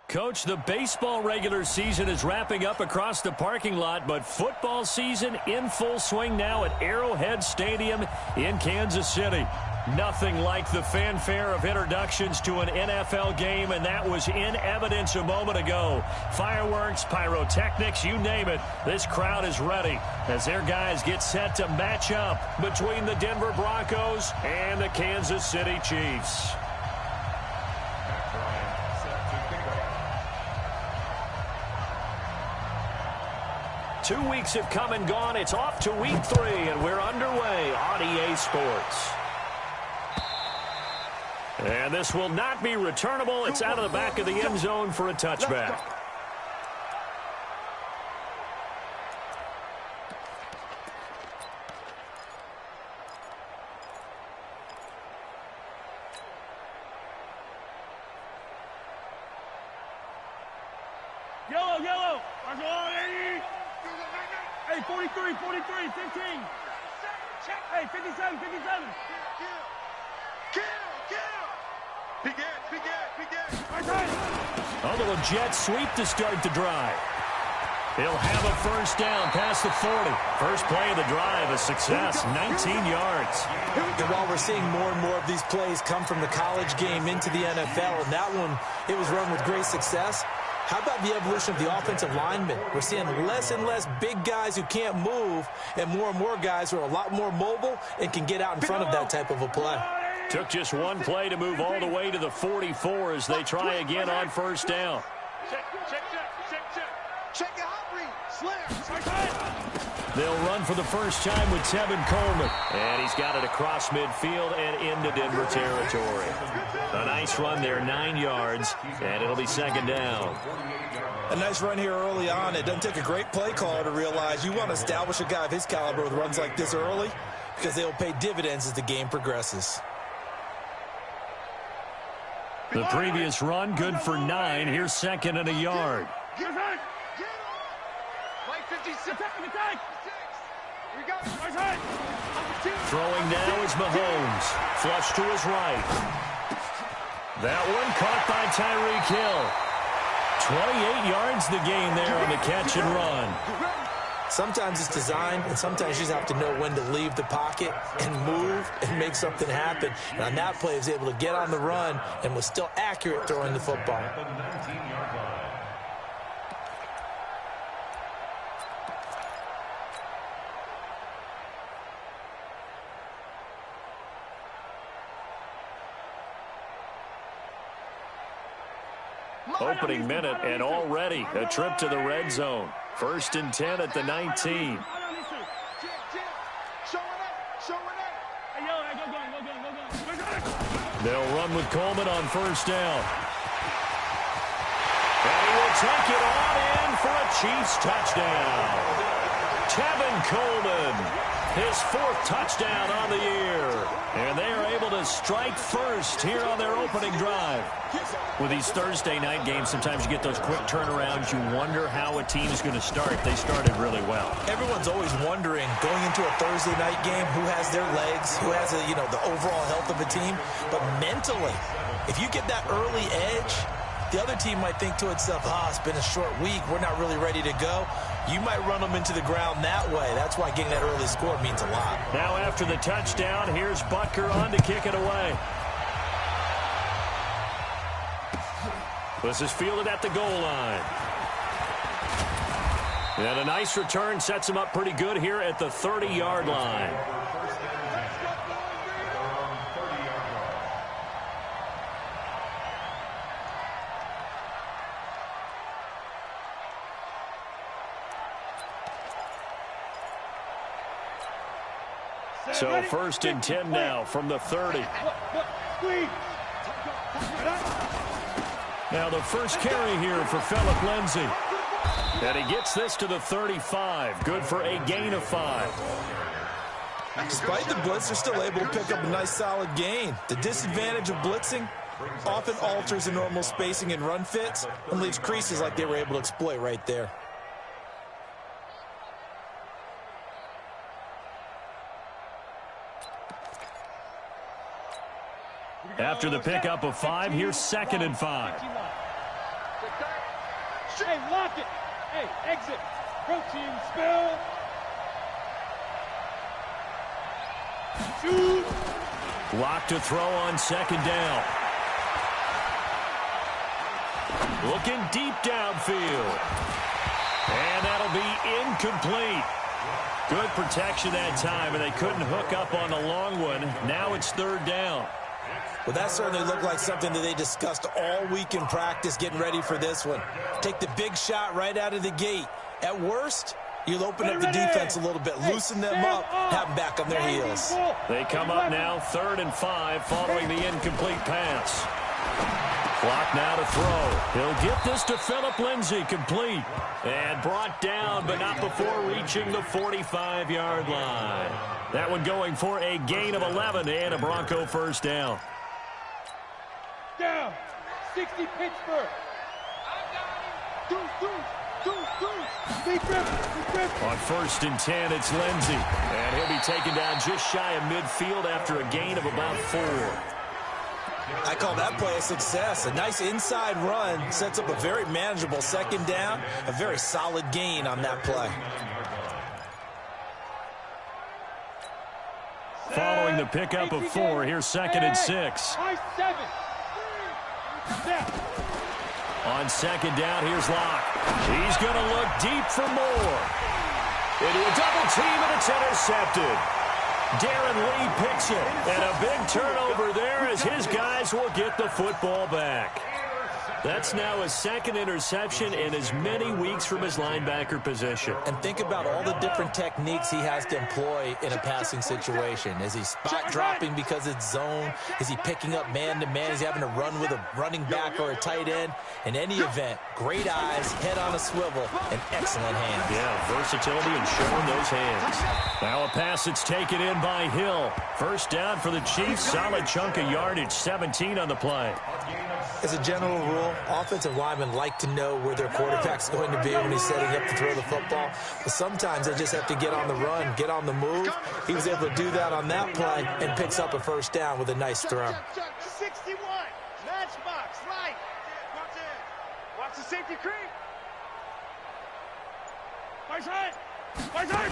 Coach, the baseball regular season is wrapping up across the parking lot, but football season in full swing now at Arrowhead Stadium in Kansas City. Nothing like the fanfare of introductions to an NFL game, and that was in evidence a moment ago. Fireworks, pyrotechnics, you name it. This crowd is ready as their guys get set to match up between the Denver Broncos and the Kansas City Chiefs. Two weeks have come and gone. It's off to week 3, and we're underway on EA Sports. And this will not be returnable. It's out of the back of the end zone for a touchback. Yellow, yellow. Hey, 43, 15. Hey, 57. A little jet sweep to start the drive. He'll have a first down past the 40. First play of the drive, a success, 19 yards. And while we're seeing more and more of these plays come from the college game into the NFL, and that one, it was run with great success. How about the evolution of the offensive linemen? We're seeing less and less big guys who can't move and more guys who are a lot more mobile and can get out in front of that type of a play. Took just one play to move all the way to the 44 as they try again on first down. Check it out, read. Slam. They'll run for the first time with Tevin Coleman. And he's got it across midfield and into Denver territory. A nice run there, 9 yards, and it'll be second down. A nice run here early on. It doesn't take a great play caller to realize you want to establish a guy of his caliber with runs like this early because they'll pay dividends as the game progresses. The previous run, good for 9. Here's second and a yard. Throwing now is Mahomes. Flush to his right. That one caught by Tyreek Hill. 28 yards the gain there on the catch and run. Sometimes it's designed, and sometimes you just have to know when to leave the pocket and move and make something happen. And on that play, he was able to get on the run and was still accurate throwing the football. Opening minute, and already a trip to the red zone. First and 10 at the 19. They'll run with Coleman on first down. And he will take it on in for a Chiefs touchdown. Tevin Coleman, his 4th touchdown on the year. And they are able to strike first here on their opening drive. With these Thursday night games, sometimes you get those quick turnarounds. You wonder how a team is going to start. They started really well. Everyone's always wondering, going into a Thursday night game, who has their legs, who has the overall health of a team. But mentally, if you get that early edge, the other team might think to itself, it's been a short week. We're not really ready to go. You might run them into the ground that way. That's why getting that early score means a lot. Now after the touchdown, here's Butker on to kick it away. This is fielded at the goal line. And a nice return sets him up pretty good here at the 30-yard line. So first and 10 now from the 30. Now the first carry here for Phillip Lindsay. And he gets this to the 35. Good for a gain of 5. Despite the blitz, they're still able to pick up a nice solid gain. The disadvantage of blitzing often alters the normal spacing and run fits and leaves creases like they were able to exploit right there. After the pickup of 5, here's second and 5. Hey, lock it. Hey, exit. Protein spill. Shoot. Lock to throw on second down. Looking deep downfield. And that'll be incomplete. Good protection that time, and they couldn't hook up on the long one. Now it's third down. Well, that certainly looked like something that they discussed all week in practice, getting ready for this one. Take the big shot right out of the gate. At worst, you'll open up the defense a little bit, loosen them up, have them back on their heels. They come up now 3rd and 5 following the incomplete pass. Clock now to throw. He'll get this to Phillip Lindsay, complete. And brought down, but not before reaching the 45-yard line. That one going for a gain of 11 and a Bronco first down. Down. 60 Pittsburgh. On 1st and 10, it's Lindsay. And he'll be taken down just shy of midfield after a gain of about 4. I call that play a success. A nice inside run sets up a very manageable second down. A very solid gain on that play. Following the pickup of 4, here's 2nd and 6. On second down, here's Locke. He's going to look deep for more. Into a double team, and it's intercepted. Darren Lee picks it, and a big turnover there as his guys will get the football back. That's now his 2nd interception in as many weeks from his linebacker position. And think about all the different techniques he has to employ in a passing situation. Is he spot dropping because it's zone? Is he picking up man-to-man? Is he having to run with a running back or a tight end? In any event, great eyes, head on a swivel, and excellent hands. Yeah, versatility and showing those hands. Now a pass that's taken in by Hill. First down for the Chiefs. Solid chunk of yardage, 17 on the play. As a general rule, offensive linemen like to know where their quarterback's going to be when he's setting up to throw the football. But sometimes they just have to get on the run, get on the move. He was able to do that on that play and picks up a first down with a nice throw. 61, matchbox, right. Watch the safety creep. Right side. Right side.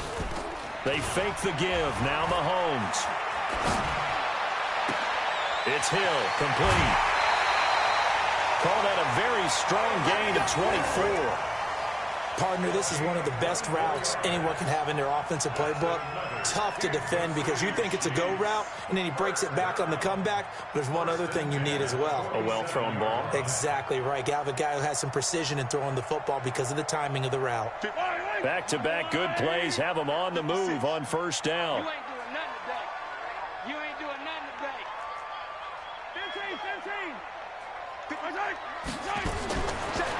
They fake the give. Now Mahomes. It's Hill, complete. Call that a very strong gain of 24. Partner, this is one of the best routes anyone can have in their offensive playbook. Tough to defend because you think it's a go route, and then he breaks it back on the comeback. There's one other thing you need as well. A well-thrown ball. Exactly right. You have a guy who has some precision in throwing the football because of the timing of the route. Back-to-back good plays have him on the move on first down. You ain't doing nothing today. You ain't doing nothing today. 15.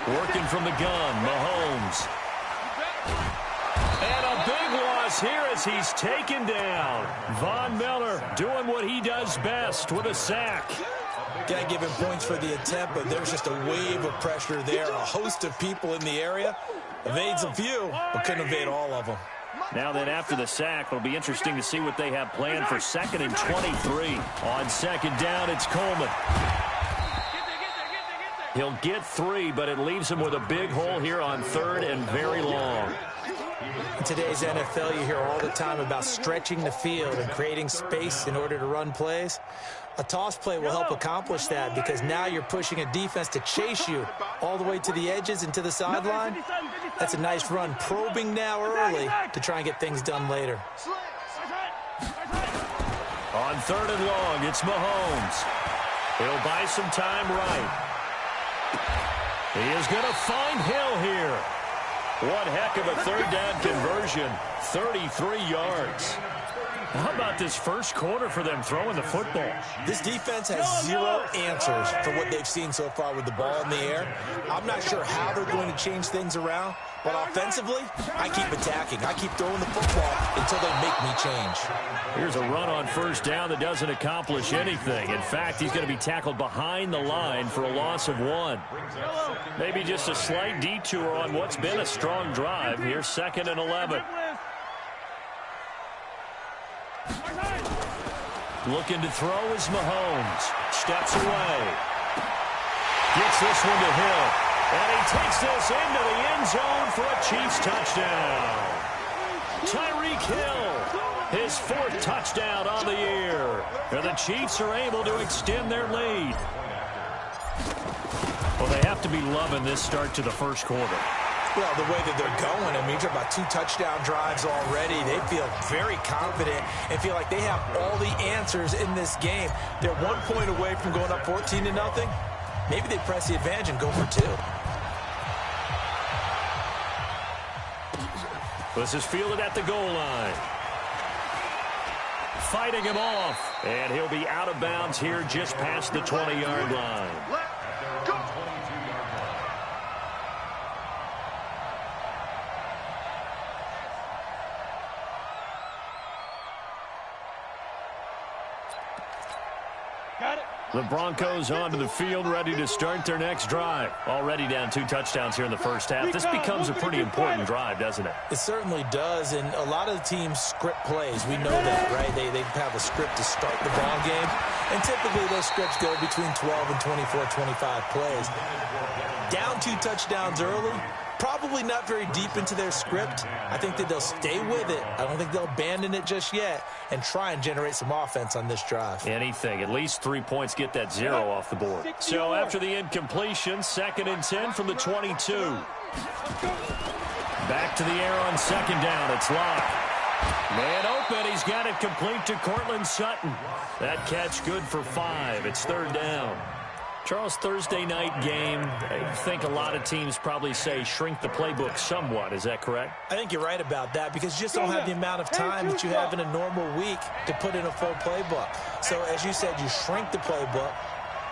Working from the gun, Mahomes. And a big loss here as he's taken down. Von Miller doing what he does best with a sack. Got to give him points for the attempt, but there's just a wave of pressure there. A host of people in the area. Evades a few, but couldn't evade all of them. Now then, after the sack, it'll be interesting to see what they have planned for 2nd and 23. On second down, it's Coleman. He'll get 3, but it leaves him with a big hole here on 3rd and very long. In today's NFL, you hear all the time about stretching the field and creating space in order to run plays. A toss play will help accomplish that because now you're pushing a defense to chase you all the way to the edges and to the sideline. That's a nice run, probing now early to try and get things done later. On 3rd and long, it's Mahomes. He'll buy some time right. He is going to find Hill here. One heck of a 3rd down conversion, 33 yards. How about this first quarter for them throwing the football? This defense has 0 answers for what they've seen so far with the ball in the air. I'm not sure how they're going to change things around, but offensively, I keep attacking. I keep throwing the football until they make me change. Here's a run on first down that doesn't accomplish anything. In fact, he's going to be tackled behind the line for a loss of 1. Maybe just a slight detour on what's been a strong drive. Here's 2nd and 11. Looking to throw is Mahomes. Steps away. Gets this one to Hill. And he takes this into the end zone for a Chiefs touchdown. Tyreek Hill, his 4th touchdown on the year. And the Chiefs are able to extend their lead. Well, they have to be loving this start to the first quarter. Well, the way that they're going, I mean, you're about 2 touchdown drives already. They feel very confident and feel like they have all the answers in this game. They're 1 point away from going up 14-0. Maybe they press the advantage and go for 2. This is fielded at the goal line. Fighting him off. And he'll be out of bounds here just past the 20-yard line. The Broncos onto the field, ready to start their next drive. Already down 2 touchdowns here in the first half. This becomes a pretty important drive, doesn't it? It certainly does, and a lot of the teams script plays. We know that, right? They have a script to start the ball game, and typically those scripts go between 12 and 24, 25 plays. Down 2 touchdowns early, probably not very deep into their script. I think that they'll stay with it. I don't think they'll abandon it just yet and try and generate some offense on this drive. Anything. At least 3 points, get that 0 off the board. So after the incompletion, 2nd and 10 from the 22. Back to the air on 2nd down. It's Locke. Man open. He's got it complete to Cortland Sutton. That catch good for 5. It's 3rd down. Charles, Thursday night game, I think a lot of teams probably say shrink the playbook somewhat. Is that correct? I think you're right about that because you just don't have the amount of time that you have in a normal week to put in a full playbook. So, as you said, you shrink the playbook,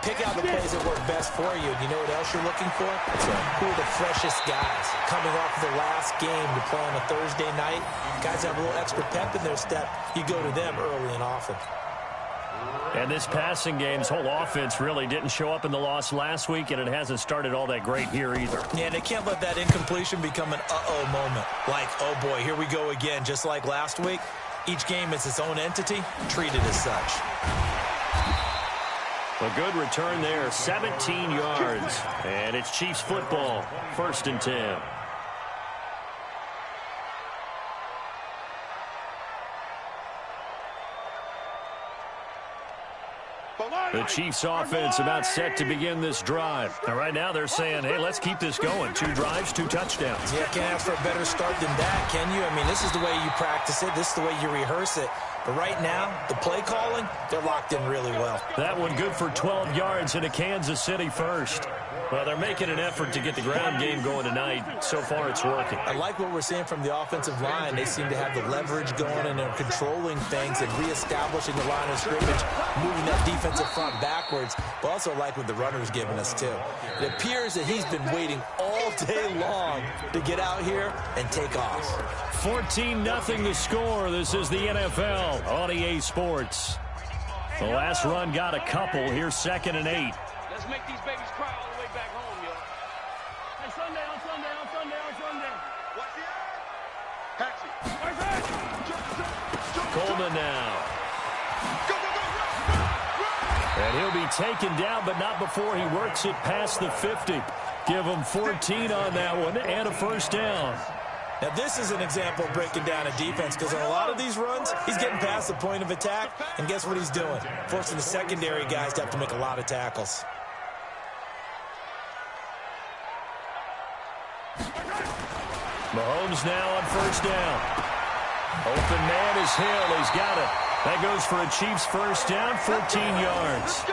pick out the plays that work best for you. And you know what else you're looking for? Who are the freshest guys coming off the last game to play on a Thursday night? Guys have a little extra pep in their step. You go to them early and often. And this passing game's whole offense really didn't show up in the loss last week, and it hasn't started all that great here either. Yeah, and they can't let that incompletion become an uh-oh moment. Like, oh boy, here we go again, just like last week. Each game is its own entity, treated as such. A good return there, 17 yards. And it's Chiefs football, 1st and 10. The Chiefs offense about set to begin this drive. And right now they're saying, hey, let's keep this going. 2 drives, 2 touchdowns. Yeah, can't ask for a better start than that, can you? I mean, this is the way you practice it. This is the way you rehearse it. But right now, the play calling, they're locked in really well. That one good for 12 yards into Kansas City first. Well, they're making an effort to get the ground game going tonight. So far, it's working. I like what we're seeing from the offensive line. They seem to have the leverage going, and they're controlling things and reestablishing the line of scrimmage, moving that defensive front backwards. But also like what the runner's giving us, too. It appears that he's been waiting all day long to get out here and take off. 14-0 the score. This is the NFL on EA Sports. The last run got a couple. Here's 2nd and 8. Let's make these babies cry all the way back home, yo. Hey, sundown. What's the Taxi. Coleman now. And he'll be taken down, but not before he works it past the 50. Give him 14 on that one and a 1st down. Now, this is an example of breaking down a defense because on a lot of these runs, he's getting past the point of attack, and guess what he's doing? Forcing the secondary guys to have to make a lot of tackles. Mahomes now on 1st down. Open man is Hill. He's got it. That goes for a Chiefs 1st down, 14 yards.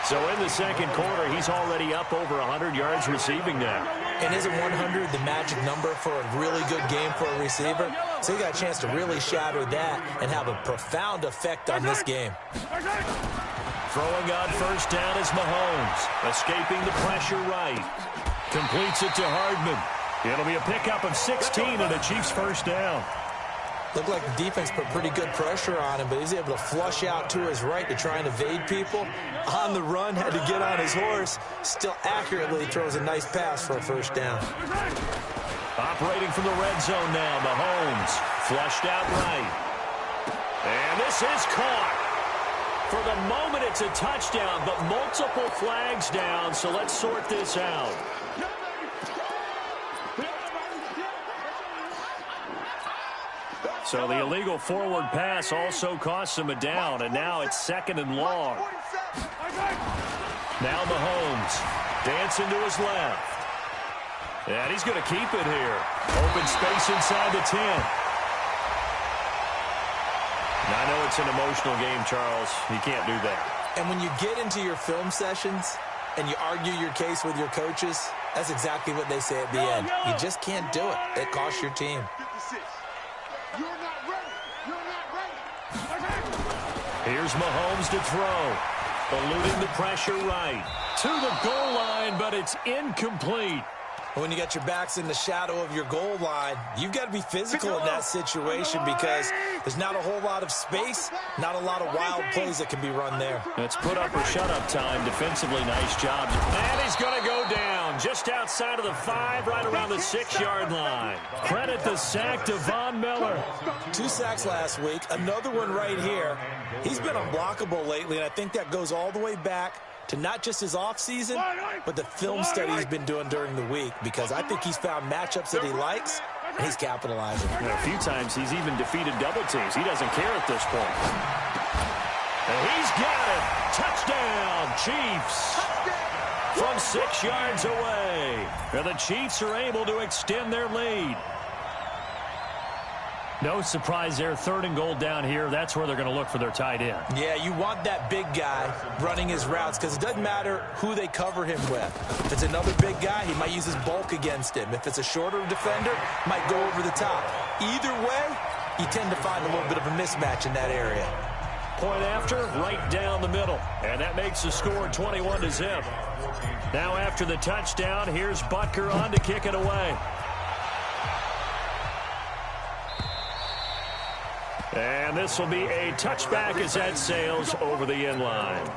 So in the 2nd quarter, he's already up over 100 yards receiving now. And isn't 100 the magic number for a really good game for a receiver? So he got a chance to really shatter that and have a profound effect on this game. Throwing on 1st down is Mahomes. Escaping the pressure right. Completes it to Hardman. It'll be a pickup of 16 and a Chiefs 1st down. Looked like the defense put pretty good pressure on him, but he's able to flush out to his right to try and evade people. On the run, had to get on his horse. Still accurately throws a nice pass for a 1st down. Operating from the red zone now, Mahomes. Flushed out right. And this is caught. For the moment, it's a touchdown, but multiple flags down, so let's sort this out. So the illegal forward pass also costs him a down, and now it's 2nd and long. Now Mahomes dancing to his left. And he's going to keep it here. Open space inside the 10. Now, I know it's an emotional game, Charles. You can't do that. And when you get into your film sessions and you argue your case with your coaches, that's exactly what they say at the end. You just can't do it. It costs your team. Here's Mahomes to throw. Eluding the pressure right. To the goal line, but it's incomplete. When you got your backs in the shadow of your goal line, you've got to be physical in that situation because there's not a whole lot of space, not a lot of wild plays that can be run there. It's put up or shut up time. Defensively, nice job. And he's going to go down just outside of the 5, right around the 6-yard line. Credit the sack to Von Miller. 2 sacks last week, another one right here. He's been unblockable lately, and I think that goes all the way back to not just his offseason, but the film study he's been doing during the week, because I think he's found matchups that he likes, and he's capitalizing. A few times he's even defeated double teams. He doesn't care at this point. And he's got it. Touchdown, Chiefs. From 6 yards away. And the Chiefs are able to extend their lead. No surprise there, 3rd and goal down here. That's where they're going to look for their tight end. Yeah, you want that big guy running his routes because it doesn't matter who they cover him with. If it's another big guy, he might use his bulk against him. If it's a shorter defender, might go over the top. Either way, you tend to find a little bit of a mismatch in that area. Point after, right down the middle. And that makes the score 21-0. Now after the touchdown, here's Butker on to kick it away. And this will be a touchback as that sails over the end line.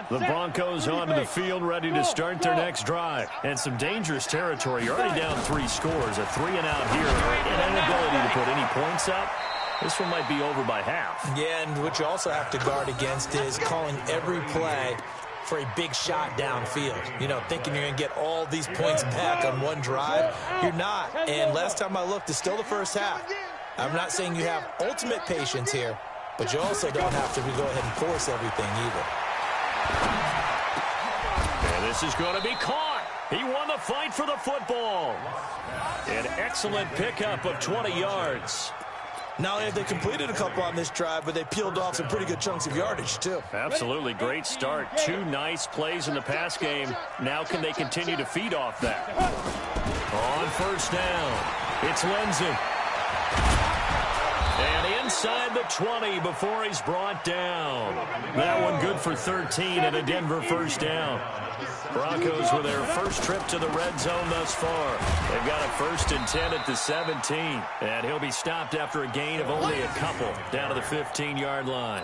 The Broncos onto the field, ready to start their next drive. And some dangerous territory. You're already down 3 scores, a 3-and-out here, and an inability to put any points up. This one might be over by half. Yeah, and what you also have to guard against is calling every play for a big shot downfield. You know, thinking you're going to get all these points back on one drive. You're not. And last time I looked, it's still the first half. I'm not saying you have ultimate patience here, but you also don't have to go ahead and force everything either. And this is going to be caught. He won the fight for the football. An excellent pickup of 20 yards. Not only have they completed a couple on this drive, but they peeled off some pretty good chunks of yardage, too. Absolutely. Great start. 2 nice plays in the pass game. Now can they continue to feed off that? On first down, it's Lindsey. And inside the 20 before he's brought down. That one good for 13 and a Denver first down. Broncos with their first trip to the red zone thus far. They've got a 1st and 10 at the 17. And he'll be stopped after a gain of only a couple down to the 15-yard line.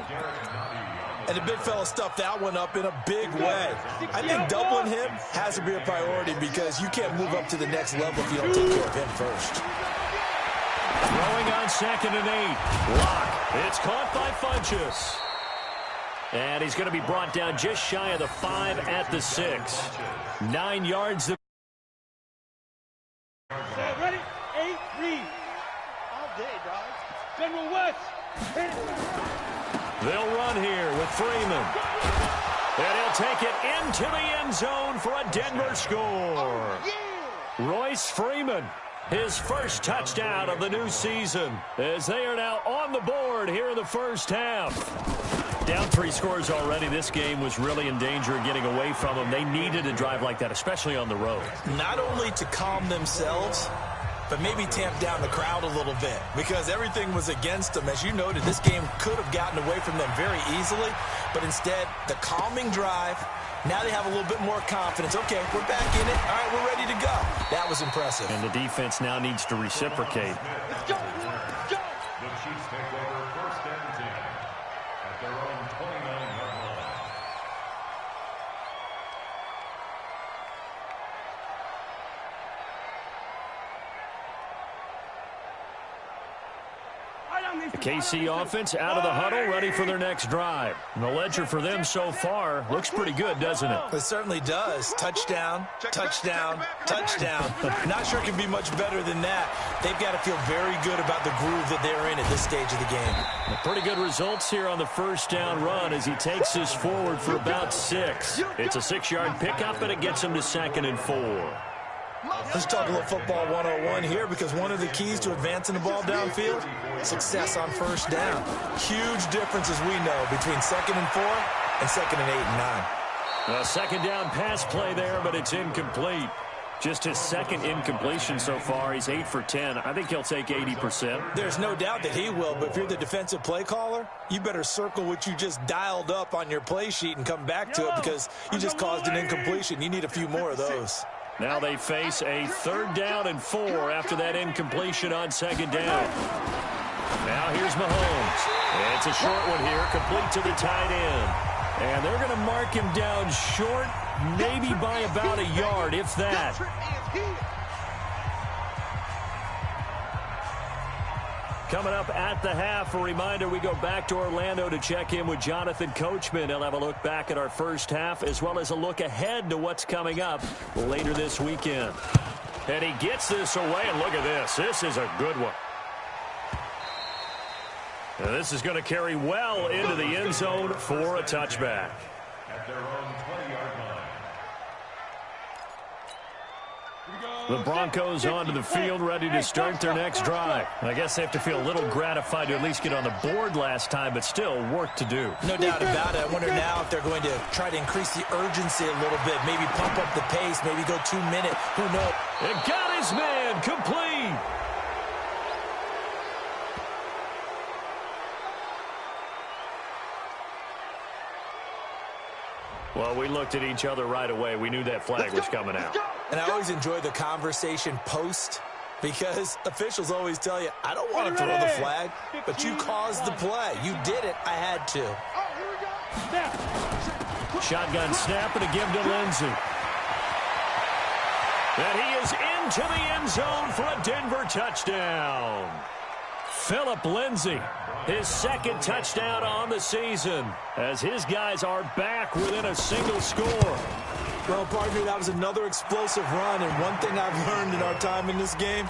And the big fella stuffed that one up in a big way. I think doubling him has to be a priority because you can't move up to the next level if you don't take care of him first. Throwing on 2nd and 8. Lock. It's caught by Funchess. And he's going to be brought down just shy of the 5 at the 6. 9 yards. Ready? 8, read. All day, dog. General West. They'll run here with Freeman. And he'll take it into the end zone for a Denver score. Royce Freeman. His first touchdown of the new season as they are now on the board here in the first half. Down 3 scores already. This game was really in danger of getting away from them. They needed a drive like that, especially on the road. Not only to calm themselves, but maybe tamp down the crowd a little bit because everything was against them. As you noted, this game could have gotten away from them very easily, but instead, the calming drive. Now they have a little bit more confidence. Okay, we're back in it. All right, we're ready to go. That was impressive. And the defense now needs to reciprocate. Let's go. Let's go. The Chiefs take over 1st and 10 at their own 29-yard line. The KC offense out of the huddle, ready for their next drive. And the ledger for them so far looks pretty good, doesn't it? It certainly does. Touchdown, touchdown, touchdown. Not sure it can be much better than that. They've got to feel very good about the groove that they're in at this stage of the game. Pretty good results here on the first down run as he takes this forward for about 6. It's a 6-yard pickup, and it gets him to 2nd and 4. Let's talk a little football 101 here, because one of the keys to advancing the ball downfield, success on first down. Huge difference, as we know, between 2nd and 4 and 2nd and 8 and 9. A 2nd down pass play there, but it's incomplete. Just his 2nd incompletion so far. He's 8 for 10. I think he'll take 80%. There's no doubt that he will, but if you're the defensive play caller, you better circle what you just dialed up on your play sheet and come back to it, because you just caused an incompletion. You need a few more of those. Now they face a 3rd down and 4 after that incompletion on 2nd down. Now here's Mahomes. It's a short one here, complete to the tight end. And they're going to mark him down short, maybe by about a yard, if that. Coming up at the half, a reminder, we go back to Orlando to check in with Jonathan Coachman. He'll have a look back at our first half, as well as a look ahead to what's coming up later this weekend. And he gets this away, and look at this. This is a good one. And this is going to carry well into the end zone for a touchback. At their own 20-yard line. The Broncos onto the field, ready to start their next drive. I guess they have to feel a little gratified to at least get on the board last time, but still work to do. No doubt about it. I wonder now if they're going to try to increase the urgency a little bit, maybe pump up the pace, maybe go 2-minute. Who knows? And got his man complete. Well, we looked at each other right away. We knew that flag was coming out. And I always enjoy the conversation post, because officials always tell you, I don't want to throw the flag, but you caused the play. You did it. I had to. Shotgun snap, and a give to Lindsey. And he is into the end zone for a Denver touchdown. Phillip Lindsay, his 2nd touchdown on the season, as his guys are back within a single score. Well, partner, that was another explosive run, and one thing I've learned in our time in this game,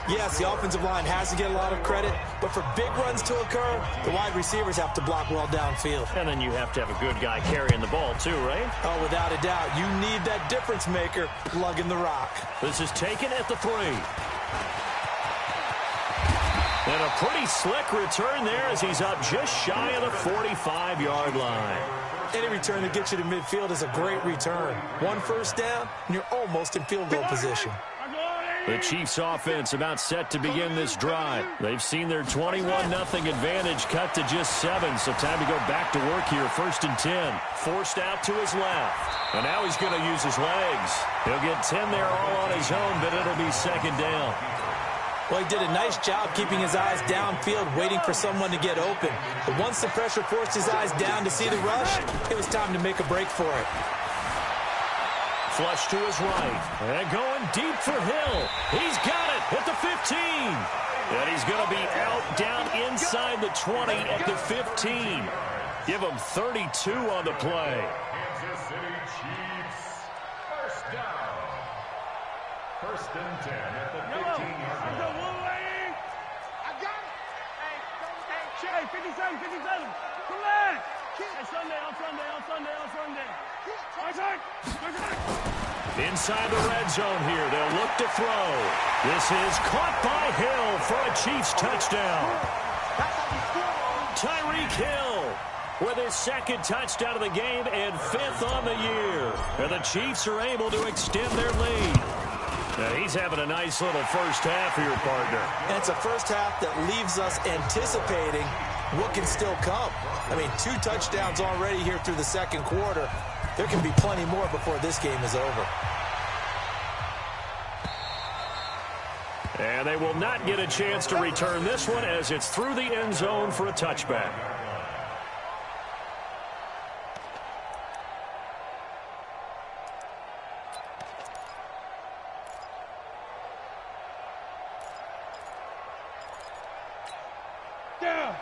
yes, the offensive line has to get a lot of credit, but for big runs to occur, the wide receivers have to block well downfield. And then you have to have a good guy carrying the ball too, right? Oh, without a doubt. You need that difference maker lugging the rock. This is taken at the 3. And a pretty slick return there as he's up just shy of the 45-yard line. Any return that gets you to midfield is a great return. 1 first down, and you're almost in field goal position. The Chiefs offense about set to begin this drive. They've seen their 21-0 advantage cut to just 7, so time to go back to work here. 1st and 10. Forced out to his left. And now he's going to use his legs. He'll get 10 there all on his own, but it'll be 2nd down. Well, he did a nice job keeping his eyes downfield, waiting for someone to get open. But once the pressure forced his eyes down to see the rush, it was time to make a break for it. Flush to his right. And going deep for Hill. He's got it at the 15. And he's going to be out down inside the 20 at the 15. Give him 32 on the play. Kansas City Chiefs. First down. 1st and 10 at the 15-yard line. Hey, 57, 57. Collect. Hey, Sunday, on Sunday. Inside the red zone here. They'll look to throw. This is caught by Hill for a Chiefs touchdown. Tyreek Hill with his 2nd touchdown of the game and 5th on the year. And the Chiefs are able to extend their lead. Now he's having a nice little first half here, partner. And it's a first half that leaves us anticipating what can still come. I mean, 2 touchdowns already here through the 2nd quarter. There can be plenty more before this game is over. And they will not get a chance to return this one as it's through the end zone for a touchback.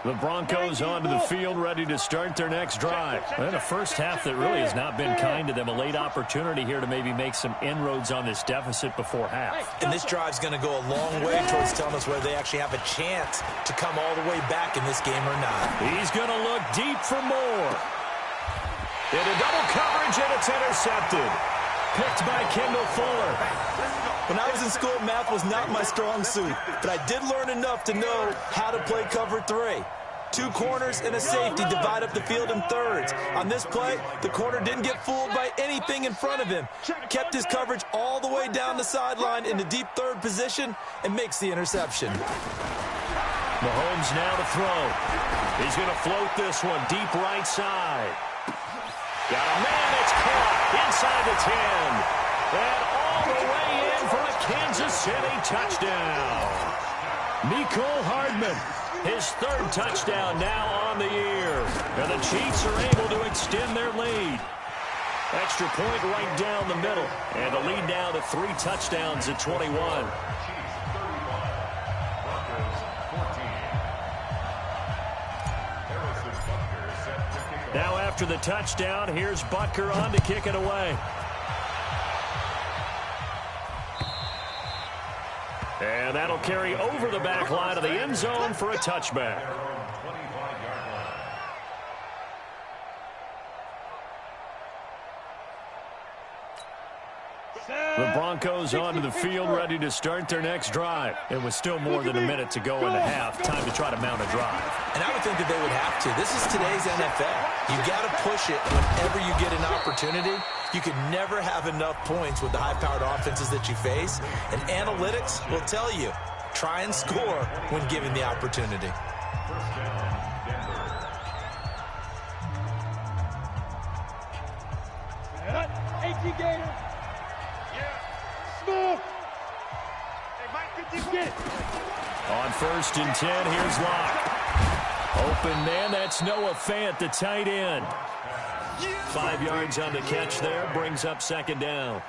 The Broncos onto the field, ready to start their next drive. And a first half that really has not been kind to them. A late opportunity here to maybe make some inroads on this deficit before half. And this drive's going to go a long way towards telling us whether they actually have a chance to come all the way back in this game or not. He's going to look deep for more. Into double coverage, and it's intercepted. Picked by Kendall Fuller. When I was in school, math was not my strong suit, but I did learn enough to know how to play cover 3. 2 corners and a safety divide up the field in thirds. On this play, the corner didn't get fooled by anything in front of him. Kept his coverage all the way down the sideline in the deep third position and makes the interception. Mahomes now to throw. He's going to float this one deep right side. Got a man, it's caught inside the 10. And all the way in for a Kansas City touchdown. Mecole Hardman, his 3rd touchdown now on the year. And the Chiefs are able to extend their lead. Extra point right down the middle. And the lead now to 3 touchdowns at 21. Now after the touchdown, here's Butker on to kick it away. And that'll carry over the back line of the end zone for a touchback. The Broncos onto the field, ready to start their next drive. It was still more than a minute to go in the half. Time to try to mount a drive. And I would think that they would have to. This is today's NFL. You got to push it whenever you get an opportunity. You can never have enough points with the high-powered offenses that you face. And analytics will tell you, try and score when given the opportunity. First down, Denver. Gator. Smooth. Hey, Mike, get on 1st and 10, here's Locke. Open man, that's Noah Fant, the tight end. 5 yards on the catch there, brings up 2nd down.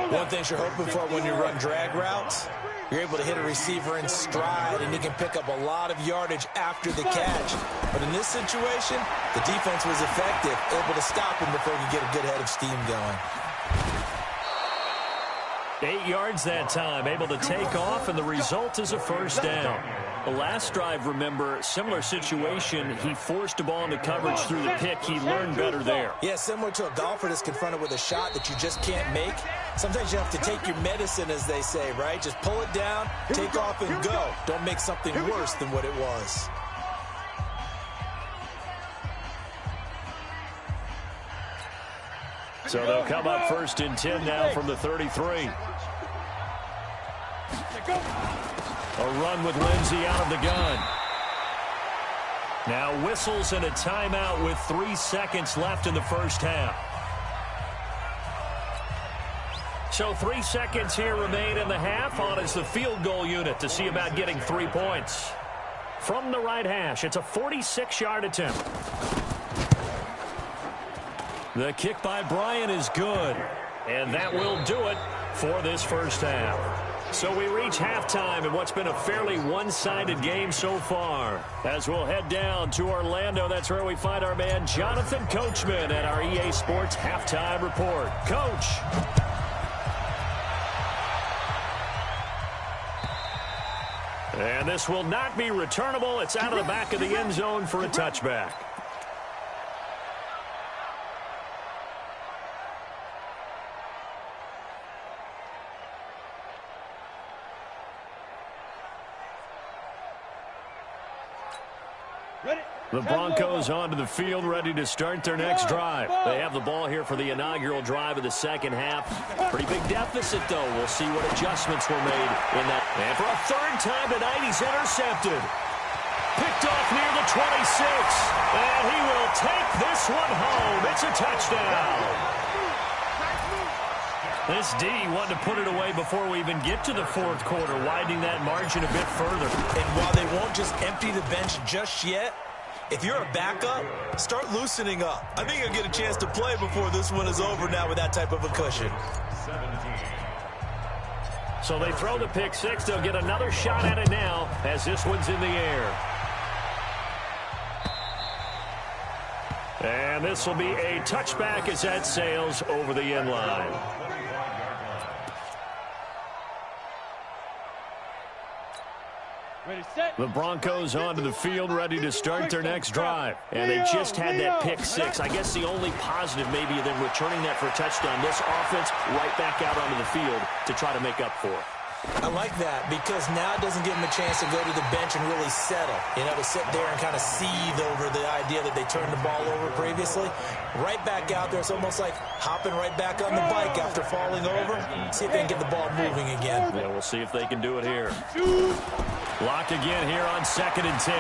One thing you're hoping for when you run drag routes, you're able to hit a receiver in stride, and you can pick up a lot of yardage after the catch. But in this situation, the defense was effective, able to stop him before he could get a good head of steam going. 8 yards that time, able to take off, and the result is a first down. The last drive, remember, similar situation. He forced a ball into coverage through the pick. He learned better there. Yeah, similar to a golfer that's confronted with a shot that you just can't make. Sometimes you have to take your medicine, as they say, right? Just pull it down, take off, and go. Don't make something worse than what it was. So they'll come up 1st and 10 now from the 33. A run with Lindsey out of the gun. Now whistles and a timeout with 3 seconds left in the first half. So 3 seconds here remain in the half. On is the field goal unit to see about getting 3 points. From the right hash, it's a 46-yard attempt. The kick by Bryant is good. And that will do it for this first half. So we reach halftime in what's been a fairly one-sided game so far. As we'll head down to Orlando, that's where we find our man Jonathan Coachman at our EA Sports Halftime Report. Coach. And this will not be returnable. It's out of the back of the end zone for a touchback. The Broncos onto the field, ready to start their next drive. They have the ball here for the inaugural drive of the second half. Pretty big deficit, though. We'll see what adjustments were made in that. And for a 3rd time tonight, he's intercepted. Picked off near the 26. And he will take this one home. It's a touchdown. This D wanted to put it away before we even get to the 4th quarter, widening that margin a bit further. And while they won't just empty the bench just yet, if you're a backup, start loosening up. I think you'll get a chance to play before this one is over now with that type of a cushion. 17. So they throw the pick 6. They'll get another shot at it now as this one's in the air. And this will be a touchback as that sails over the end line. Ready, set. The Broncos onto the field, ready to start their next drive. And they just had that pick six. I guess the only positive maybe than returning that for a touchdown. This offense right back out onto the field to try to make up for it. I like that because now it doesn't give them a chance to go to the bench and really settle. You know, to sit there and kind of seethe over the idea that they turned the ball over previously. Right back out there. It's almost like hopping right back on the bike after falling over. See if they can get the ball moving again. Yeah, we'll see if they can do it here. Locked again here on 2nd and 10.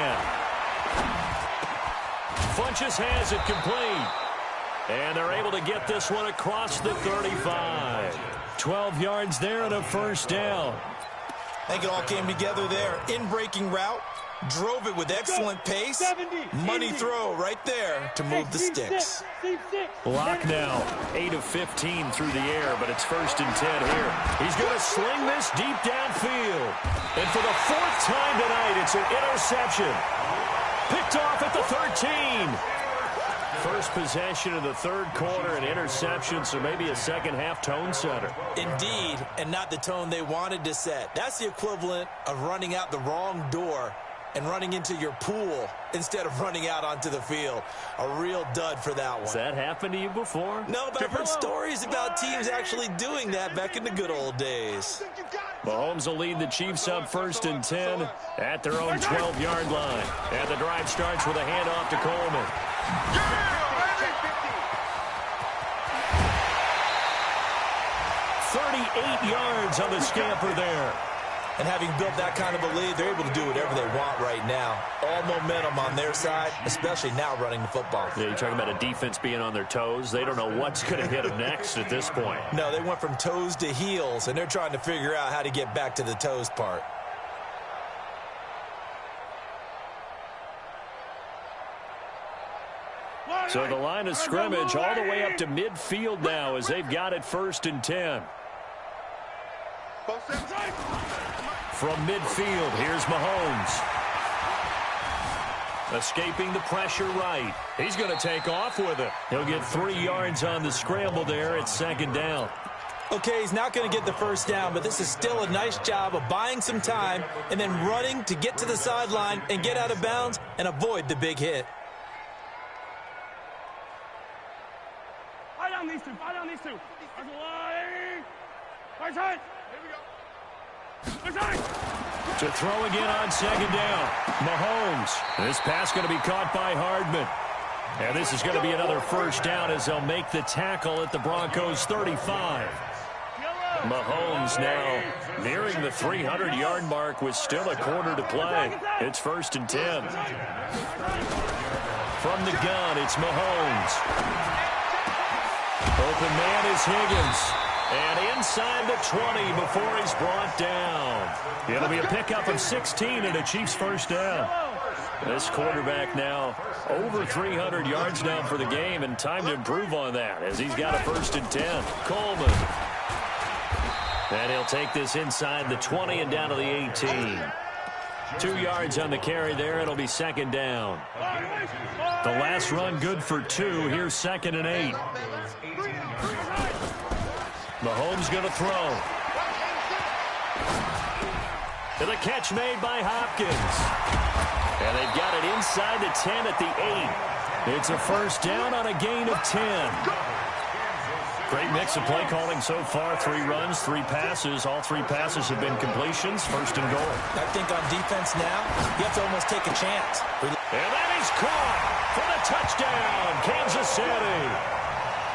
Funchess has it complete. And they're able to get this one across the 35. 12 yards there and a first down. I think it all came together there. In-breaking route. Drove it with excellent pace. Money throw right there to move the sticks. Lock now. 8 of 15 through the air, but it's 1st and 10 here. He's going to sling this deep downfield. And for the 4th time tonight, it's an interception. Picked off at the 13. First possession of the 3rd quarter, an interception, so maybe a second-half tone setter. Indeed, and not the tone they wanted to set. That's the equivalent of running out the wrong door and running into your pool instead of running out onto the field. A real dud for that one. Has that happened to you before? No, but I've heard stories about teams actually doing that back in the good old days. Mahomes will lead the Chiefs up 1st and 10 at their own 12-yard line. And the drive starts with a handoff to Coleman. 38 yards on the scamper there. And having built that kind of a lead, they're able to do whatever they want right now. All momentum on their side, especially now running the football. Yeah, you're talking about a defense being on their toes. They don't know what's going to hit them next at this point. No, they went from toes to heels, and they're trying to figure out how to get back to the toes part. So the line of scrimmage all the way up to midfield now as they've got it 1st and 10. From midfield, here's Mahomes. Escaping the pressure right. He's going to take off with it. He'll get 3 yards on the scramble there at 2nd down. Okay, he's not going to get the first down, but this is still a nice job of buying some time and then running to get to the sideline and get out of bounds and avoid the big hit. Fire down these two. Fire down these two. That's a line. Right side. Here we go. Right side. To throw again on 2nd down. Mahomes. This pass going to be caught by Hardman. And this is going to be another first down as they'll make the tackle at the Broncos 35. Mahomes now nearing the 300-yard mark with still a quarter to play. It's 1st and 10. From the gun, it's Mahomes. Open man is Higgins. And inside the 20 before he's brought down. It'll be a pickup of 16 and a Chiefs first down. This quarterback now over 300 yards now for the game, and time to improve on that as he's got a 1st and 10. Coleman. And he'll take this inside the 20 and down to the 18. 2 yards on the carry there. It'll be 2nd down. The last run good for 2. Here's 2nd and 8. Mahomes going to throw. And the catch made by Hopkins. And they've got it inside the 10 at the 8. It's a first down on a gain of 10. Great mix of play calling so far. 3 runs, 3 passes. All 3 passes have been completions. 1st and goal. I think on defense now, you have to almost take a chance. And that is caught for the touchdown, Kansas City.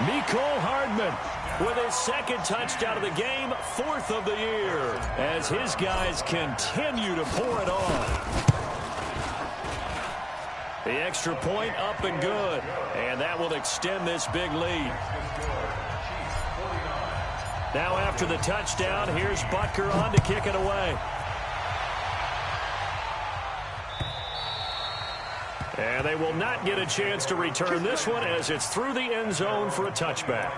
Mecole Hardman with his 2nd touchdown of the game, 4th of the year, as his guys continue to pour it on. The extra point up and good, and that will extend this big lead. Now after the touchdown, here's Butker on to kick it away. And they will not get a chance to return this one as it's through the end zone for a touchback.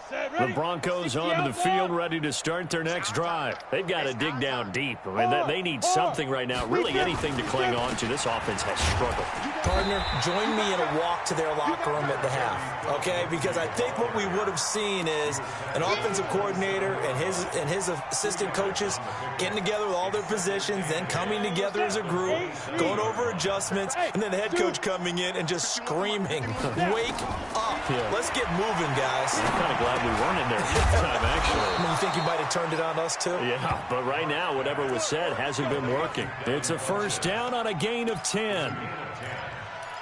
The Broncos onto the field, ready to start their next drive. They've got to dig down deep. I mean, they need something right now, really anything to cling on to. This offense has struggled. Partner, join me in a walk to their locker room at the half, okay? Because I think what we would have seen is an offensive coordinator and his assistant coaches getting together with all their positions, then coming together as a group, going over adjustments, and then the head coach coming in and just screaming, wake up. Yeah. Let's get moving, guys. I'm kind of glad we weren't in there this time, actually. You think you might have turned it on us, too? Yeah, but right now, whatever was said hasn't been working. It's a first down on a gain of 10.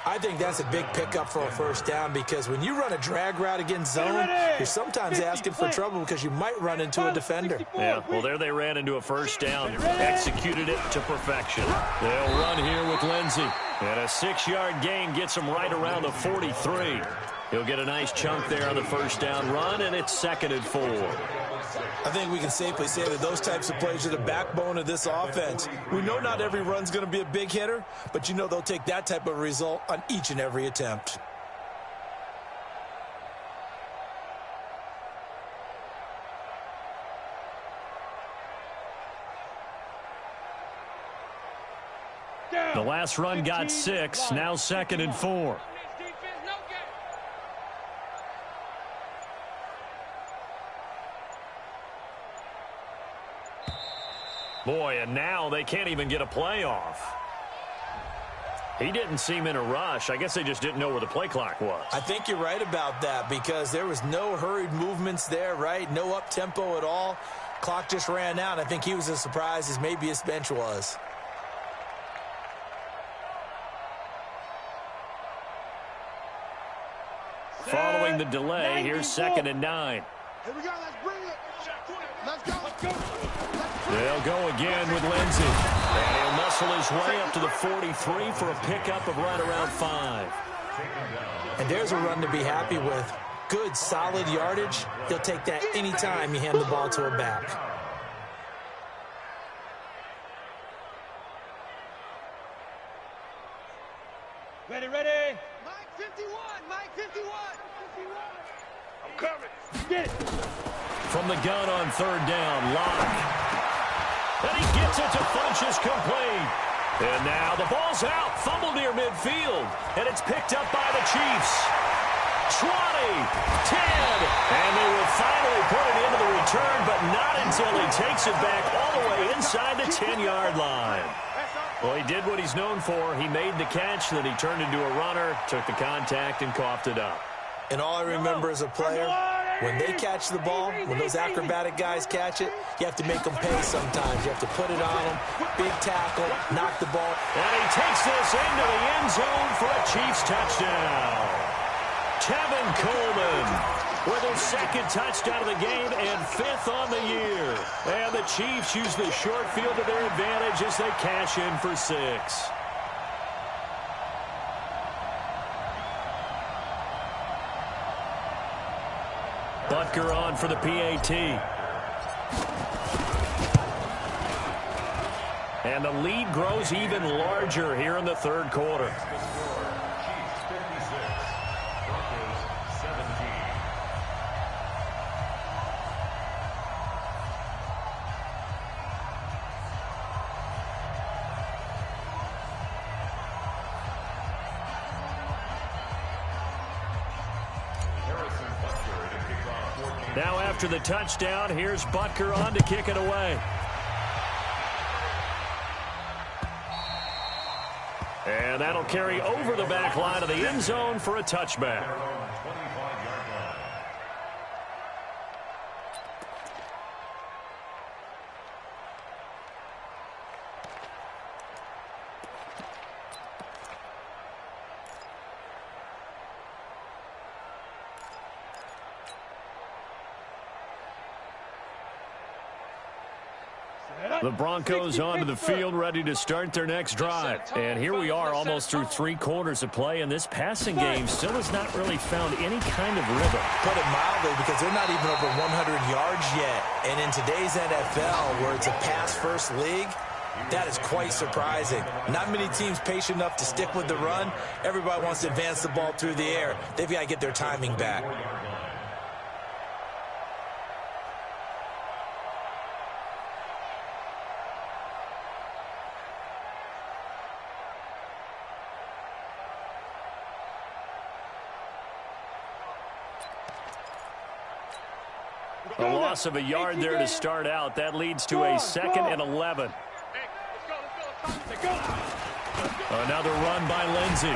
I think that's a big pickup for a first down because when you run a drag route against zone, you're sometimes asking for trouble because you might run into a defender. Yeah, well, there they ran into a first down. Executed it to perfection. They'll run here with Lindsey. And a 6-yard gain gets him right around the 43. He'll get a nice chunk there on the first down run, and it's 2nd and 4. I think we can safely say that those types of plays are the backbone of this offense. We know not every run's going to be a big hitter, but you know they'll take that type of result on each and every attempt. The last run got 6, now 2nd and 4. Boy, and now they can't even get a play off. He didn't seem in a rush. I guess they just didn't know where the play clock was. I think you're right about that because there was no hurried movements there, right? No up-tempo at all. Clock just ran out. I think he was as surprised as maybe his bench was. Following the delay, here's 2nd and 9. Here we go. Let's bring it. Let's go. Let's go. They'll go again with Lindsey. And he'll muscle his way up to the 43 for a pickup of right around 5. And there's a run to be happy with. Good, solid yardage. He'll take that anytime you hand the ball to a back. Ready, ready. Mike 51. Mike 51. I'm coming. Get it. From the gun on 3rd down, Locke. And he gets it to Funchess complete. And now the ball's out. Fumble near midfield. And it's picked up by the Chiefs. 20, 10. And they will finally put it into the return, but not until he takes it back all the way inside the 10-yard line. Well, he did what he's known for. He made the catch, then he turned into a runner, took the contact, and coughed it up. And all I remember as a player, when they catch the ball, when those acrobatic guys catch it, you have to make them pay sometimes. You have to put it on them, big tackle, knock the ball. And he takes this into the end zone for a Chiefs touchdown. Tevin Coleman with his 2nd touchdown of the game and 5th on the year. And the Chiefs use the short field to their advantage as they cash in for 6. Butker on for the PAT. And the lead grows even larger here in the 3rd quarter. Now after the touchdown, here's Butker on to kick it away. And that'll carry over the back line of the end zone for a touchback. The Broncos onto the field, ready to start their next drive. And here we are almost through 3 quarters of play, and this passing game still has not really found any kind of rhythm. Put it mildly, because they're not even over 100 yards yet. And in today's NFL, where it's a pass-first league, that is quite surprising. Not many teams patient enough to stick with the run. Everybody wants to advance the ball through the air. They've got to get their timing back. A loss of a yard there to start out. That leads to a 2nd and 11. Another run by Lindsey.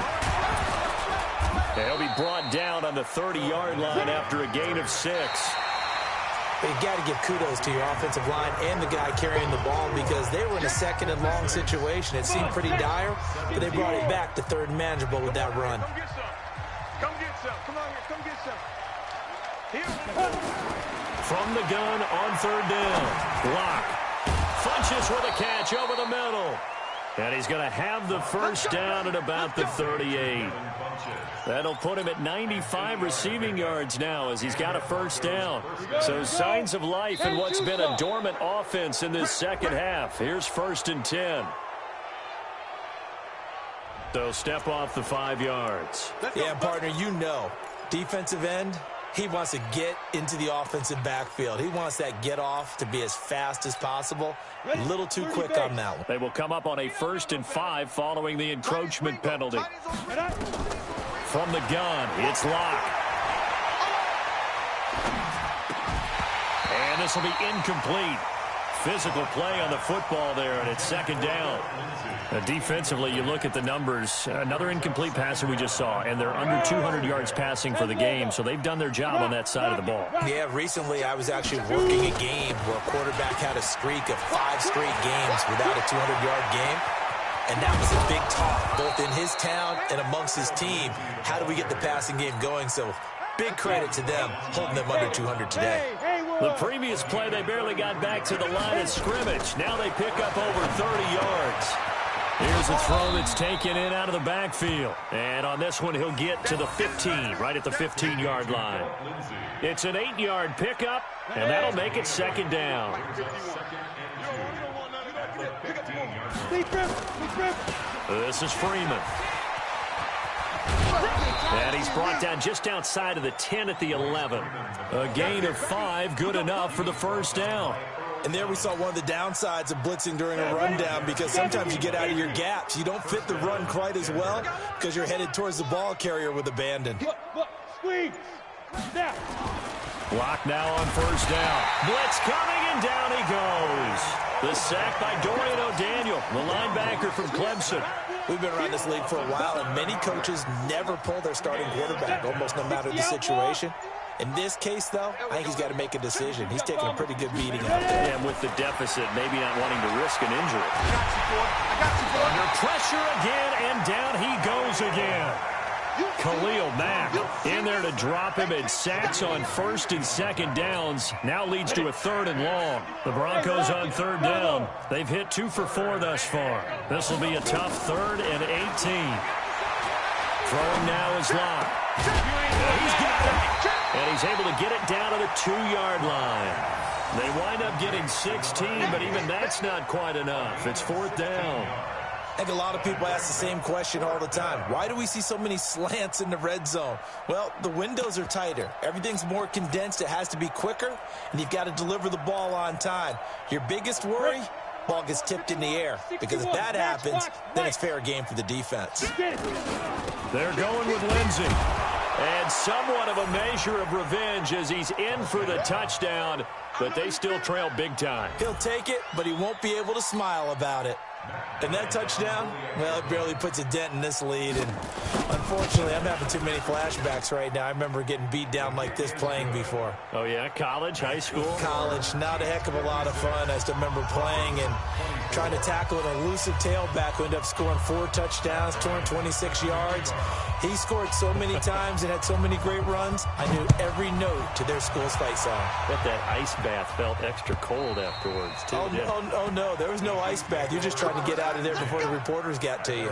He'll be brought down on the 30-yard line after a gain of 6. But you got to give kudos to your offensive line and the guy carrying the ball because they were in a 2nd and long situation. It seemed pretty dire, but they brought it back to 3rd and manageable with that run. Come get some. Come on here. Come get some. Here. From the gun on 3rd down. Block. Funches with a catch over the middle. And he's going to have the first down at about the 38. That'll put him at 95 receiving yards now as he's got a first down. So signs of life in what's been a dormant offense in this second half. Here's 1st and 10. So step off the 5 yards. Yeah, partner, you know, defensive end, he wants to get into the offensive backfield. He wants that get off to be as fast as possible. A little too quick on that one. They will come up on a 1st and 5 following the encroachment penalty. From the gun, it's Locke. And this will be incomplete. Physical play on the football there, and it's 2nd down. Defensively, you look at the numbers. Another incomplete passer we just saw, and they're under 200 yards passing for the game, so they've done their job on that side of the ball. Yeah, recently I was actually working a game where a quarterback had a streak of 5 straight games without a 200-yard game, and that was a big talk, both in his town and amongst his team. How do we get the passing game going? So big credit to them, holding them under 200 today. The previous play, they barely got back to the line of scrimmage. Now they pick up over 30 yards. Here's a throw that's taken in out of the backfield. And on this one, he'll get to the 15, right at the 15-yard line. It's an 8-yard pickup, and that'll make it 2nd down. This is Freeman. And he's brought down just outside of the 10 at the 11. A gain of 5, good enough for the first down. And there we saw one of the downsides of blitzing during a rundown because sometimes you get out of your gaps. You don't fit the run quite as well because you're headed towards the ball carrier with abandon. Squeeze. Snap. Block now on 1st down. Blitz coming, and down he goes. The sack by Dorian O'Daniel, the linebacker from Clemson. We've been around this league for a while, and many coaches never pull their starting quarterback, almost no matter the situation. In this case, though, I think he's got to make a decision. He's taking a pretty good beating out there. And with the deficit, maybe not wanting to risk an injury. Under pressure again, and down he goes again. Khalil Mack in there to drop him, and sacks on 1st and 2nd downs. Now leads to a 3rd and long. The Broncos on 3rd down. They've hit 2 for 4 thus far. This will be a tough 3rd and 18. Throwing now is Locke. He's got it. And he's able to get it down to the 2-yard line. They wind up getting 16, but even that's not quite enough. It's 4th down. I think a lot of people ask the same question all the time. Why do we see so many slants in the red zone? Well, the windows are tighter. Everything's more condensed. It has to be quicker, and you've got to deliver the ball on time. Your biggest worry? Ball gets tipped in the air, because if that happens, then it's fair game for the defense. They're going with Lindsey. And somewhat of a measure of revenge as he's in for the touchdown, but they still trail big time. He'll take it, but he won't be able to smile about it. And that touchdown, well, it barely puts a dent in this lead. And unfortunately, I'm having too many flashbacks right now. I remember getting beat down like this playing before. Oh, yeah? College, high school? College. Not a heck of a lot of fun. I still remember playing and trying to tackle an elusive tailback who ended up scoring 4 touchdowns, 226 yards. He scored so many times and had so many great runs, I knew every note to their school's fight song. Bet that ice bath felt extra cold afterwards, too. Oh, no, there was no ice bath. You're just trying to get out of there before the reporters got to you.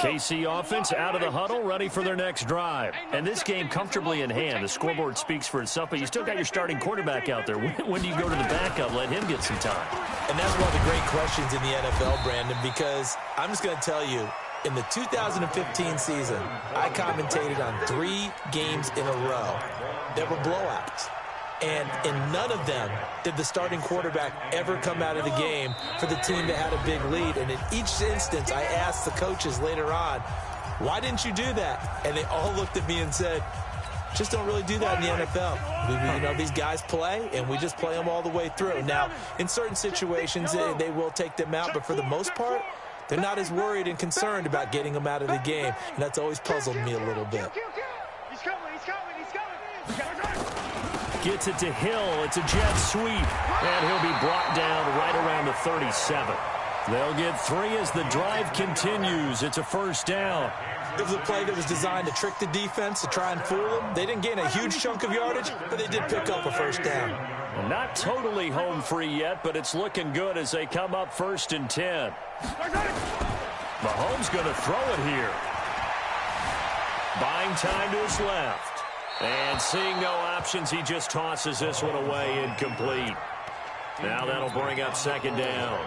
The KC offense out of the huddle, ready for their next drive. And this game comfortably in hand. The scoreboard speaks for itself, but you still got your starting quarterback out there. When do you go to the backup? Let him get some time. And that's one of the great questions in the NFL, Brandon, because I'm just going to tell you, in the 2015 season, I commentated on 3 games in a row. There were blowouts. And in none of them did the starting quarterback ever come out of the game for the team that had a big lead. And in each instance, I asked the coaches later on, why didn't you do that? And they all looked at me and said, just don't really do that in the NFL. You know, these guys play, and we just play them all the way through. Now, in certain situations, they will take them out, but for the most part, they're not as worried and concerned about getting them out of the game, and that's always puzzled me a little bit. He's coming, he's coming, he's coming. Gets it to Hill. It's a jet sweep, and he'll be brought down right around the 37. They'll get 3 as the drive continues. It's a first down. It was a play that was designed to trick the defense, to try and fool them. They didn't gain a huge chunk of yardage, but they did pick up a first down. Well, not totally home free yet, but it's looking good as they come up 1st and 10. Mahomes going to throw it here. Buying time to his left. And seeing no options, he just tosses this one away incomplete. Now that'll bring up 2nd down.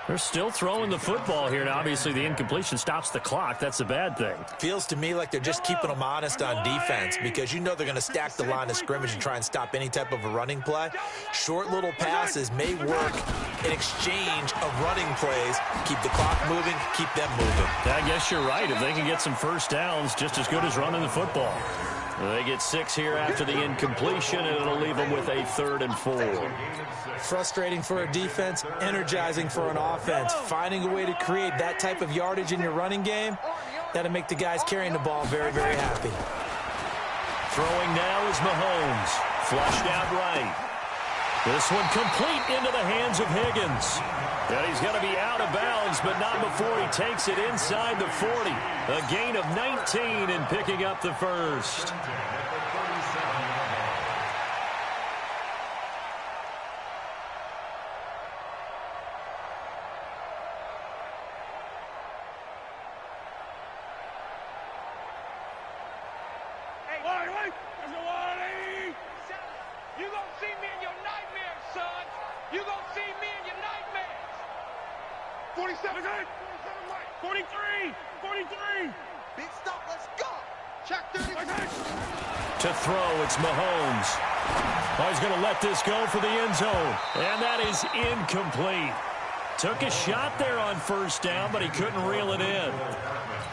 They're still throwing the football here. Now, obviously, the incompletion stops the clock. That's a bad thing. Feels to me like they're just keeping them honest on defense because you know they're going to stack the line of scrimmage and try and stop any type of a running play. Short little passes may work in exchange of running plays. Keep the clock moving, keep them moving. I guess you're right. If they can get some first downs, just as good as running the football. They get 6 here after the incompletion, and it'll leave them with a 3rd and 4. Frustrating for a defense, energizing for an offense. Finding a way to create that type of yardage in your running game, that'll make the guys carrying the ball very, very happy. Throwing now is Mahomes. Flushed out right. This one complete into the hands of Higgins. And he's going to be out of bounds, but not before he takes it inside the 40. A gain of 19 and picking up the first. You gonna see me in your nightmares, son. You gonna see me in your nightmares. 47, 43, 43. Big stop, let's go. Check 30. To throw, it's Mahomes. Oh, he's going to let this go for the end zone. And that is incomplete. Took a shot there on 1st down, but he couldn't reel it in.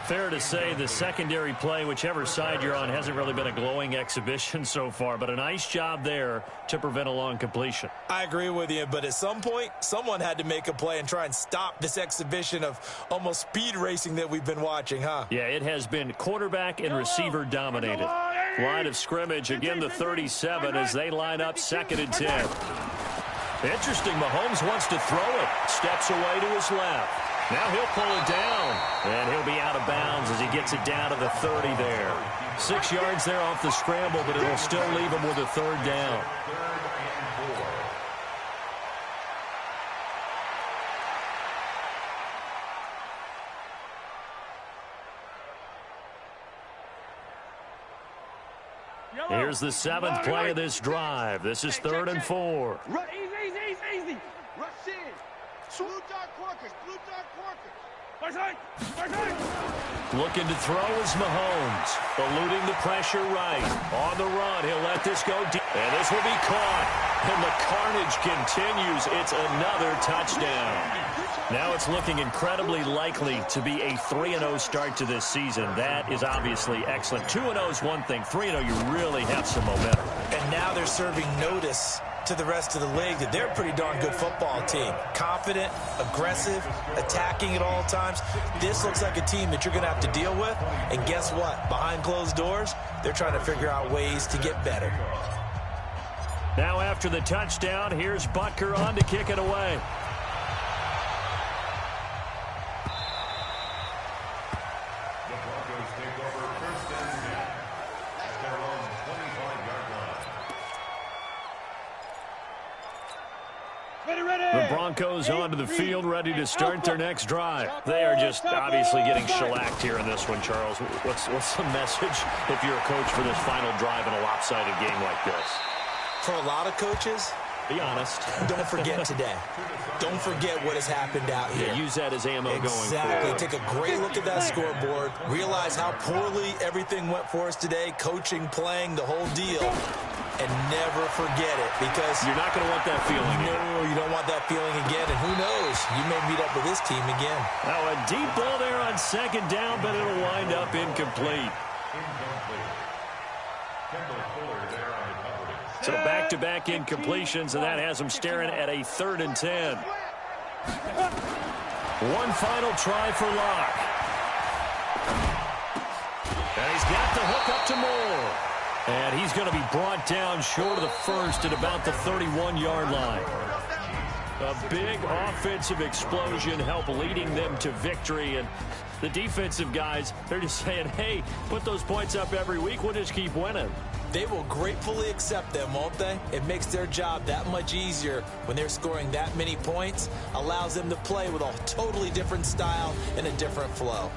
Fair to say the secondary play, whichever side you're on, hasn't really been a glowing exhibition so far, but a nice job there to prevent a long completion. I agree with you, but at some point, someone had to make a play and try and stop this exhibition of almost speed racing that we've been watching, huh? Yeah, it has been quarterback and receiver dominated. Line of scrimmage, again the 37 as they line up 2nd and 10. Interesting, Mahomes wants to throw it. Steps away to his left. Now he'll pull it down, and he'll be out of bounds as he gets it down to the 30 there. 6 yards there off the scramble, but it'll still leave him with a 3rd down. Here's the 7th play of this drive. This is 3rd and 4. Easy. Rush in. Blue dot Quarkers. Looking to throw is Mahomes. Eluding the pressure right. On the run, he'll let this go deep. And this will be caught. And the carnage continues. It's another touchdown. Now it's looking incredibly likely to be a 3-0 start to this season. That is obviously excellent. 2-0 is one thing. 3-0, you really have some momentum. And now they're serving notice to the rest of the league that they're a pretty darn good football team. Confident, aggressive, attacking at all times. This looks like a team that you're going to have to deal with. And guess what? Behind closed doors, they're trying to figure out ways to get better. Now after the touchdown, here's Butker on to kick it away. The Broncos take over 1st and 10 at their own 25-yard line. The Broncos onto the field, ready to start their next drive. They are just obviously getting shellacked here in this one, Charles. What's the message if you're a coach for this final drive in a lopsided game like this? For a lot of coaches, be honest. Don't forget today. Don't forget what has happened out here. Yeah, use that as ammo going forward. Exactly. Take a great look at that scoreboard. Realize how poorly everything went for us today. Coaching, playing, the whole deal. and never forget it, because you're not going to want that feeling again. No, you don't want that feeling again, and who knows, you may meet up with this team again. Now a deep ball there on second down, but it'll wind up incomplete. So back-to-back incompletions, and that has them staring at a 3rd and 10. One final try for Locke. And he's got the hook up to Moore. And he's going to be brought down short of the first at about the 31-yard line. A big offensive explosion helped leading them to victory. And the defensive guys, they're just saying, hey, put those points up every week. We'll just keep winning. They will gratefully accept them, won't they? It makes their job that much easier when they're scoring that many points. Allows them to play with a totally different style and a different flow.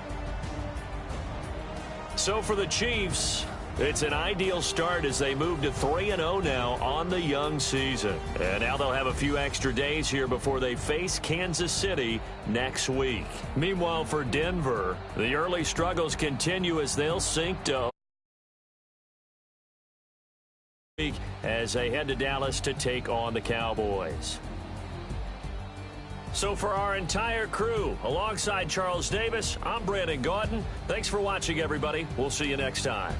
So for the Chiefs, it's an ideal start as they move to 3-0 now on the young season. And now they'll have a few extra days here before they face Kansas City next week. Meanwhile, for Denver, the early struggles continue as they'll sink to as they head to Dallas to take on the Cowboys. So for our entire crew, alongside Charles Davis, I'm Brandon Gaudin. Thanks for watching, everybody. We'll see you next time.